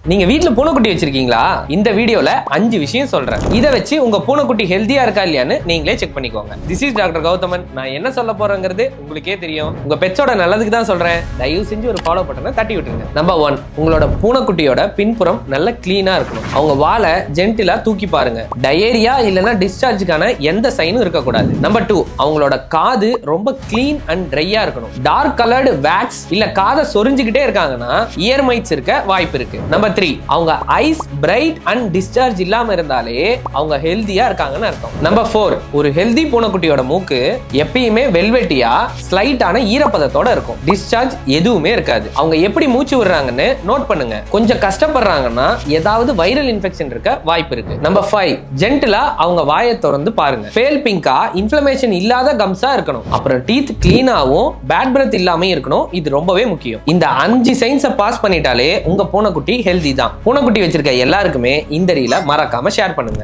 நீங்க வீட்ல பூனைக்குட்டி வச்சிருக்கீங்களா? இந்த வீடியோல 5 விஷயம் சொல்றேன். இத வச்சு உங்க பூனைக்குட்டி ஹெல்தியா இருக்கா இல்லையான்னு நீங்களே செக் பண்ணிக்கோங்க. This is doctor Gauthaman. நான் என்ன சொல்ல போறேங்கிறது உங்களுக்கே தெரியும். உங்க பெட்ஸோட நல்லதுக்கு தான் சொல்றேன். தயவு செஞ்சு ஒரு ஃபாலோ பட்டனை தட்டி விட்டுருங்க. நம்பர் 1, உங்களோட பூனைக்குட்டியோட பின்புறம் நல்ல கிளீனா இருக்கணும். அவங்க வாலை ஜென்டிலா தூக்கி பாருங்க. டயேரியா இல்லனா டிஸ்சார்ஜுக்கான எந்த சைனும் இருக்கக்கூடாது. நம்பர் 2, அவங்களோட காது ரொம்ப கிளீன் அண்ட் ட்ரையா இருக்கணும். டார்க் கலர்டு வேக்ஸ் இல்ல காதை சொரிஞ்சுக்கிட்டே இருக்காங்கன்னா இயர் மைட்ஸ் இருக்க வாய்ப்பு இருக்கு. நம்பர் 3, அவங்க ஐஸ் பிரைட் அண்ட் டிஸ்சார்ஜ் இல்லாம இருந்தாலே அவங்க ஹெல்தியா இருக்காங்கன்னு அர்த்தம். நம்பர் 4, ஒரு ஹெல்தி பூனைக்குட்டியோட மூக்கு எப்பயுமே வெல்வெட்டியா ஸ்லைட்டான ஈரப்பதத்தோட இருக்கும். டிஸ்சார்ஜ் எதுவுமே இருக்காது. அவங்க எப்படி மூச்சு விடுறாங்கன்னு நோட் பண்ணுங்க. கொஞ்சம் கஷ்டப்படுறாங்கன்னா ஏதாவது வைரல் இன்ஃபெக்ஷன் இருக்க வாய்ப்பு இருக்கு. நம்பர் 5, ஜென்டிலா அவங்க வாயை திறந்து பாருங்க. பேல் பிங்கா இன்ஃப்ளமேஷன் இல்லாத கம்ஸா இருக்கணும். அப்புறம் டீத் கிளீனாவும் பேட் பிரெத் இல்லாம இருக்கணும். இது ரொம்பவே முக்கியம். இந்த 5 சைன்ஸை பாஸ் பண்ணிட்டாலே உங்க பூனைக்குட்டி ஹெல்தி தான். பூனைக்குட்டி வச்சிருக்க எல்லாருக்குமே இந்த ரீலை மறக்காம ஷேர் பண்ணுங்க.